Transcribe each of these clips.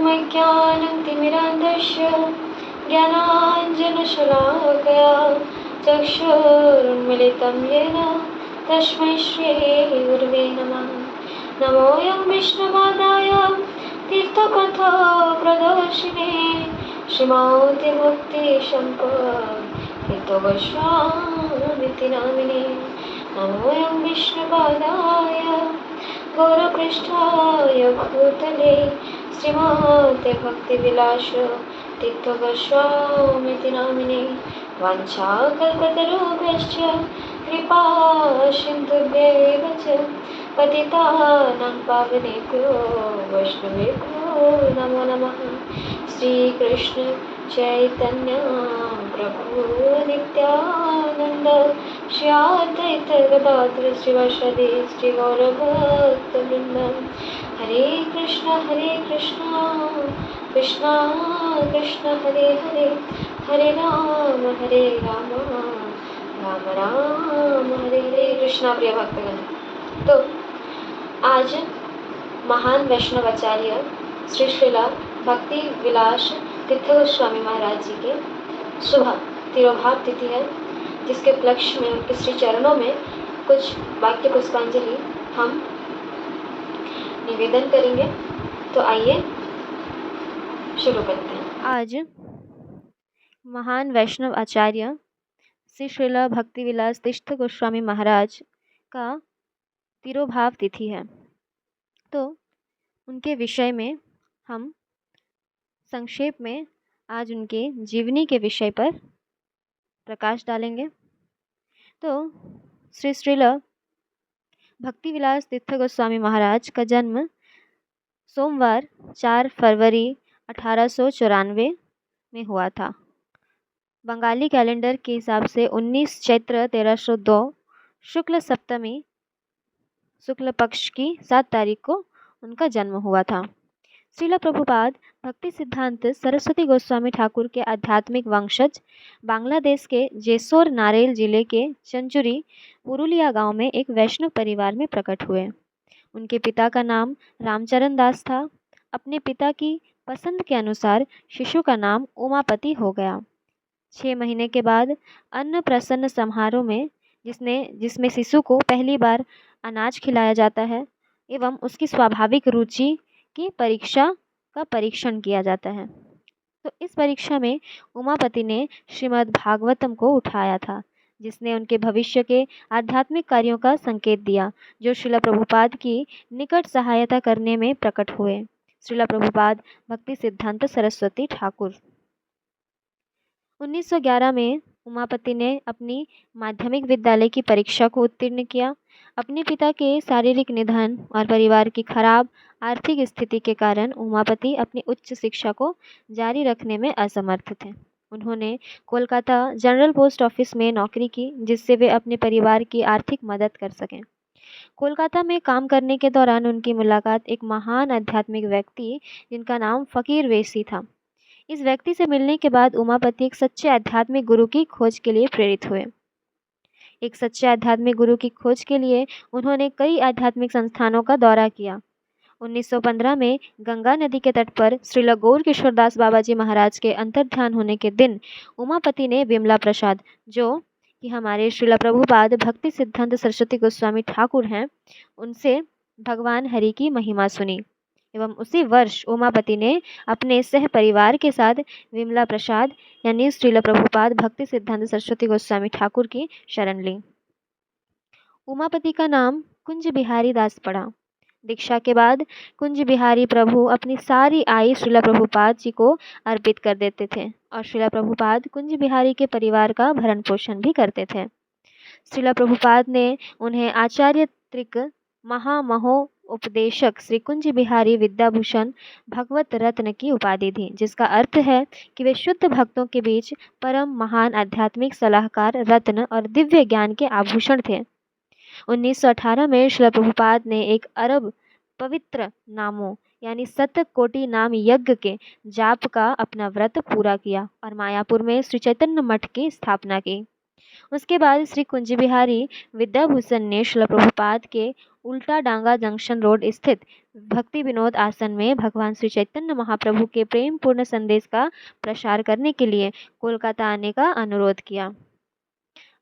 ओमज्ञानतिमिरान्धस्य ज्ञानाञ्जनशलाकया चक्षुरुन्मिलितं येन तस्मै श्रीगुरवे नमः। नमोऽयं विष्णुपादाय तीर्थपथप्रदर्शिने श्रीमौतिमुक्तिशङ्करतीर्थगोस्वामिति नामिने। नमोऽयं विष्णुपादाय गौरपृष्ठाय भूतले श्रीमते भक्तिविलास तीर्थगोस्वामिति नामिने। वाञ्छाकल्पतरुभ्यश्च कृपा सिन्धुभ्यैव च पतितानां पावनेभ्यो वैष्णवेभ्यो नमो नमः। श्रीकृष्ण चैतन्य प्रभु नित्यानंद श्री अद्वैत गदाधर श्रीवासदि श्री गौरभक्तवृंद। हरे कृष्ण कृष्ण कृष्ण हरे हरे, हरे राम राम राम हरे हरे। कृष्णा प्रिय भक्तगण, तो आज महान वैष्णवाचार्य श्री श्रीला भक्ति विलास तीर्थ गोस्वामी महाराज जी के शुभ तिरोभाव तिथि है, जिसके उपलक्ष्य में उनके श्री चरणों में कुछ वाक्य पुष्पांजलि हम निवेदन करेंगे। तो आइए शुरू करते हैं। आज महान वैष्णव आचार्य श्री श्रीला भक्ति विलास तीर्थ गोस्वामी महाराज का तिरोभाव तिथि है, तो उनके विषय में हम संक्षेप में आज उनके जीवनी के विषय पर प्रकाश डालेंगे। तो श्री श्रीला भक्ति विलास तीर्थ गोस्वामी महाराज का जन्म सोमवार 4 फरवरी 1894 में हुआ था। बंगाली कैलेंडर के हिसाब से 19 चैत्र 1302 शुक्ल सप्तमी शुक्ल पक्ष की 7 तारीख को उनका जन्म हुआ था। श्रीला प्रभुपाद भक्ति सिद्धांत सरस्वती गोस्वामी ठाकुर के आध्यात्मिक वंशज बांग्लादेश के जेसोर नारेल जिले के चंचुरी पुरुलिया गांव में एक वैष्णव परिवार में प्रकट हुए। उनके पिता का नाम रामचरण दास था। अपने पिता की पसंद के अनुसार शिशु का नाम उमापति हो गया। 6 महीने के बाद अन्न प्रसन्न समारोह में जिसमें शिशु को पहली बार अनाज खिलाया जाता है एवं उसकी स्वाभाविक रुचि की परीक्षा का परीक्षण किया जाता है। तो इस परीक्षा में उमापति ने श्रीमद् भागवतम को उठाया था, जिसने उनके भविष्य के आध्यात्मिक कार्यों का संकेत दिया, जो श्रीला प्रभुपाद की निकट सहायता करने में प्रकट हुए। श्रीला प्रभुपाद भक्ति सिद्धांत सरस्वती ठाकुर। 1911 में उमापति ने अपनी माध्यमिक विद्यालय की परीक्षा को उत्तीर्ण किया। अपने पिता के शारीरिक निधन और परिवार की खराब आर्थिक स्थिति के कारण उमापति अपनी उच्च शिक्षा को जारी रखने में असमर्थ थे। उन्होंने कोलकाता जनरल पोस्ट ऑफिस में नौकरी की, जिससे वे अपने परिवार की आर्थिक मदद कर सकें। कोलकाता में काम करने के दौरान उनकी मुलाकात एक महान आध्यात्मिक व्यक्ति जिनका नाम फकीर वेसी था। इस व्यक्ति से मिलने के बाद उमापति एक सच्चे आध्यात्मिक गुरु की खोज के लिए प्रेरित हुए। एक सच्चे आध्यात्मिक गुरु की खोज के लिए उन्होंने कई आध्यात्मिक संस्थानों का दौरा किया। 1915 में गंगा नदी के तट पर श्रीला गौर किशोरदास बाबा जी महाराज के अंतर्ध्यान होने के दिन उमापति ने विमला प्रसाद, जो कि हमारे श्रीला प्रभुपाद भक्ति सिद्धांत सरस्वती गोस्वामी ठाकुर हैं, उनसे भगवान हरि की महिमा सुनी एवं उसी वर्ष उमापति ने अपने सह परिवार के साथ विमला प्रसाद यानी श्रीला प्रभुपाद भक्ति सिद्धांत सरस्वती गोस्वामी ठाकुर की शरण ली। उमापति का नाम कुंज बिहारी दास पड़ा। दीक्षा के बाद कुंज बिहारी प्रभु अपनी सारी आय श्रीला प्रभुपाद जी को अर्पित कर देते थे और श्रीला प्रभुपाद कुंज बिहारी के परिवार का भरण पोषण भी करते थे। श्रीला प्रभुपाद ने उन्हें आचार्य त्रिक महामहो उपदेशक श्री कुंज बिहारी विद्याभूषण भगवत रत्न की उपाधि दी, जिसका अर्थ है कि वे शुद्ध भक्तों के बीच परम महान आध्यात्मिक सलाहकार, रत्न और दिव्य ज्ञान के आभूषण थे। 1918 में श्रीला प्रभुपाद ने एक अरब पवित्र नामों यानी 7 कोटि नाम यज्ञ के जाप का अपना व्रत पूरा किया और मायापुर में श्री चैतन्य मठ की स्थापना की। उसके बाद श्री कुंज बिहारी विद्याभूषण ने श्रील प्रभुपाद के उल्टा डांगा जंक्शन रोड स्थित भक्ति विनोद आसन में भगवान श्री चैतन्य महाप्रभु के प्रेम पूर्ण संदेश का प्रसार करने के लिए कोलकाता आने का अनुरोध किया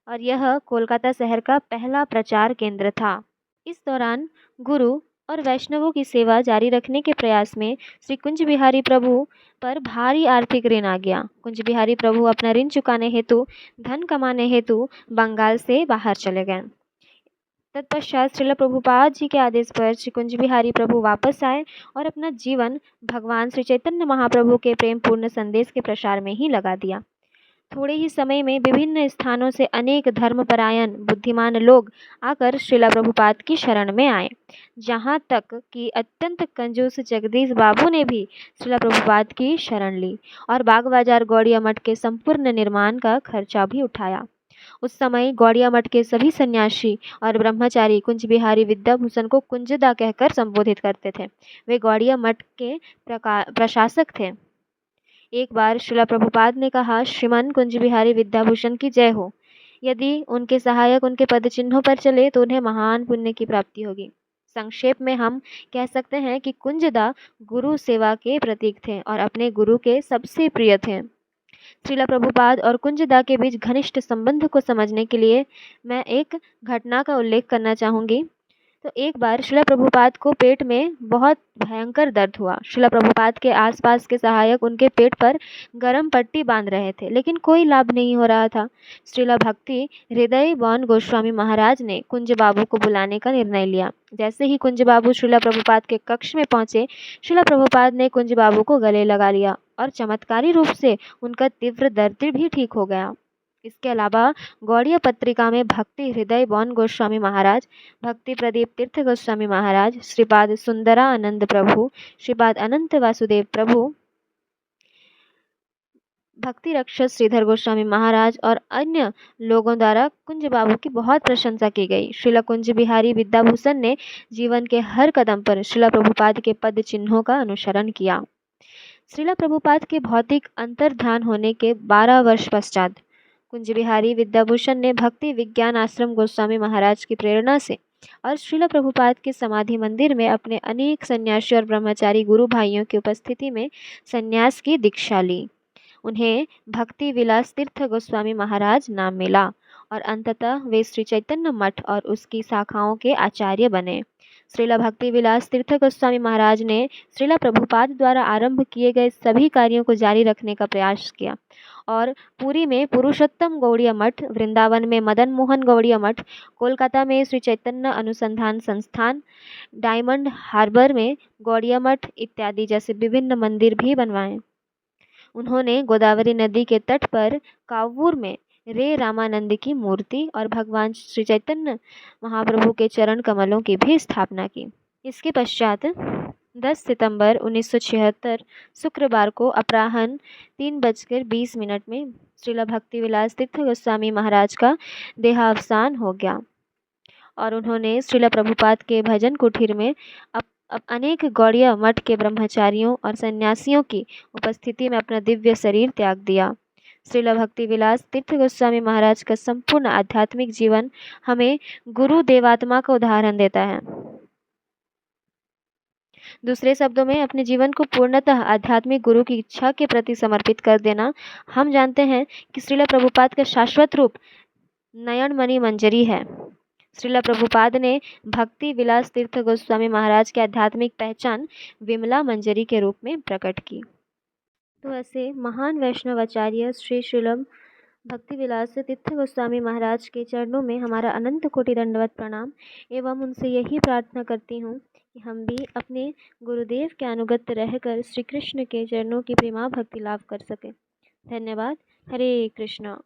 और यह कोलकाता शहर का पहला प्रचार केंद्र था। इस दौरान गुरु और वैष्णवों की सेवा जारी रखने के प्रयास में श्री कुंज बिहारी प्रभु पर भारी आर्थिक ऋण आ गया। कुंज बिहारी प्रभु अपना ऋण चुकाने हेतु धन कमाने हेतु बंगाल से बाहर चले गए। तत्पश्चात श्रील प्रभुपाद जी के आदेश पर श्री कुंज बिहारी प्रभु वापस आए और अपना जीवन भगवान श्री चैतन्य महाप्रभु के प्रेम पूर्ण संदेश के प्रसार में ही लगा दिया। थोड़े ही समय में विभिन्न स्थानों से अनेक धर्मपरायण बुद्धिमान लोग आकर श्रीला प्रभुपाद की शरण में आए, जहाँ तक कि अत्यंत कंजूस जगदीश बाबू ने भी श्रीला प्रभुपाद की शरण ली और बाग बाजार गौड़िया मठ के संपूर्ण निर्माण का खर्चा भी उठाया। उस समय गौड़िया मठ के सभी सन्यासी और ब्रह्मचारी कुंज बिहारी विद्याभूषण को कुंजदा कहकर संबोधित करते थे। वे गौड़िया मठ के प्रशासक थे। एक बार श्रीला प्रभुपाद ने कहा, श्रीमान कुंज बिहारी विद्याभूषण की जय हो। यदि उनके सहायक उनके पद चिन्हों पर चले तो उन्हें महान पुण्य की प्राप्ति होगी। संक्षेप में हम कह सकते हैं कि कुंजदा गुरु सेवा के प्रतीक थे और अपने गुरु के सबसे प्रिय थे। श्रीला प्रभुपाद और कुंजदा के बीच घनिष्ठ संबंध को समझने के लिए मैं एक घटना का उल्लेख करना चाहूँगी। तो एक बार श्रीला प्रभुपाद को पेट में बहुत भयंकर दर्द हुआ। श्रीला प्रभुपाद के आसपास के सहायक उनके पेट पर गर्म पट्टी बांध रहे थे, लेकिन कोई लाभ नहीं हो रहा था। श्रीला भक्ति हृदय बौन गोस्वामी महाराज ने कुंज बाबू को बुलाने का निर्णय लिया। जैसे ही कुंज बाबू श्रीला प्रभुपाद के कक्ष में पहुंचे, श्रीला प्रभुपाद ने कुंज बाबू को गले लगा लिया और चमत्कारी रूप से उनका तीव्र दर्द भी ठीक हो गया। इसके अलावा गौड़िया पत्रिका में भक्ति हृदय बौन गोस्वामी महाराज, भक्ति प्रदीप तीर्थ गोस्वामी महाराज, श्रीपाद सुंदरा आनंद प्रभु, श्रीपाद अनंत वासुदेव प्रभु, भक्ति रक्षक श्रीधर गोस्वामी महाराज और अन्य लोगों द्वारा कुंज बाबू की बहुत प्रशंसा की गई। श्रीला कुंज बिहारी विद्याभूषण ने जीवन के हर कदम पर श्रीला प्रभुपाद के पद चिन्हों का अनुसरण किया। श्रीला प्रभुपाद के भौतिक अंतर्धान होने के 12 वर्ष पश्चात कुंज बिहारी विद्याभूषण ने भक्ति विज्ञान आश्रम गोस्वामी महाराज की प्रेरणा से और श्रीला प्रभुपाद के समाधि मंदिर में अपने अनेक सन्यासी और ब्रह्मचारी गुरु भाइयों की उपस्थिति में संन्यास की दीक्षा ली। उन्हें भक्ति विलास तीर्थ गोस्वामी महाराज नाम मिला और अंततः वे श्री चैतन्य मठ और उसकी शाखाओं के आचार्य बने। श्रीला भक्ति विलास तीर्थ गोस्वामी महाराज ने श्रीला प्रभुपाद द्वारा आरंभ किए गए सभी कार्यों को जारी रखने का प्रयास किया और पुरी में पुरुषोत्तम गौड़िया मठ, वृंदावन में मदन मोहन गौड़िया मठ, कोलकाता में श्री चैतन्य अनुसंधान संस्थान, डायमंड हार्बर में गौड़िया मठ इत्यादि जैसे विभिन्न मंदिर भी बनवाए। उन्होंने गोदावरी नदी के तट पर कावूर में रे रामानंद की मूर्ति और भगवान श्री चैतन्य महाप्रभु के चरण कमलों की भी स्थापना की। इसके पश्चात 10 सितंबर 1976 शुक्रवार को अपराह्न 3:20 में श्रीला भक्ति विलास तीर्थ गोस्वामी महाराज का देहावसान हो गया और उन्होंने श्रीला प्रभुपाद के भजन कुटीर में अनेक गौड़िया मठ के ब्रह्मचारियों और सन्यासियों की उपस्थिति में अपना दिव्य शरीर त्याग दिया। श्रीला भक्ति विलास तीर्थ गोस्वामी महाराज का संपूर्ण आध्यात्मिक जीवन हमें गुरु देवात्मा का उदाहरण देता है। दूसरे शब्दों में अपने जीवन को पूर्णतः आध्यात्मिक गुरु की इच्छा के प्रति समर्पित कर देना। हम जानते हैं कि श्रीला प्रभुपाद का शाश्वत रूप नयनमणि मंजरी है। श्रीला प्रभुपाद ने भक्ति विलास तीर्थ गोस्वामी महाराज की आध्यात्मिक पहचान विमला मंजरी के रूप में प्रकट की। तो ऐसे महान वैष्णव आचार्य श्री श्रीलम भक्ति विलास तीर्थ गोस्वामी महाराज के चरणों में हमारा अनंत कोटि दंडवत प्रणाम एवं उनसे यही प्रार्थना करती हूँ कि हम भी अपने गुरुदेव के अनुगत रहकर श्री कृष्ण के चरणों की प्रेमा भक्ति लाभ कर सकें। धन्यवाद। हरे कृष्णा।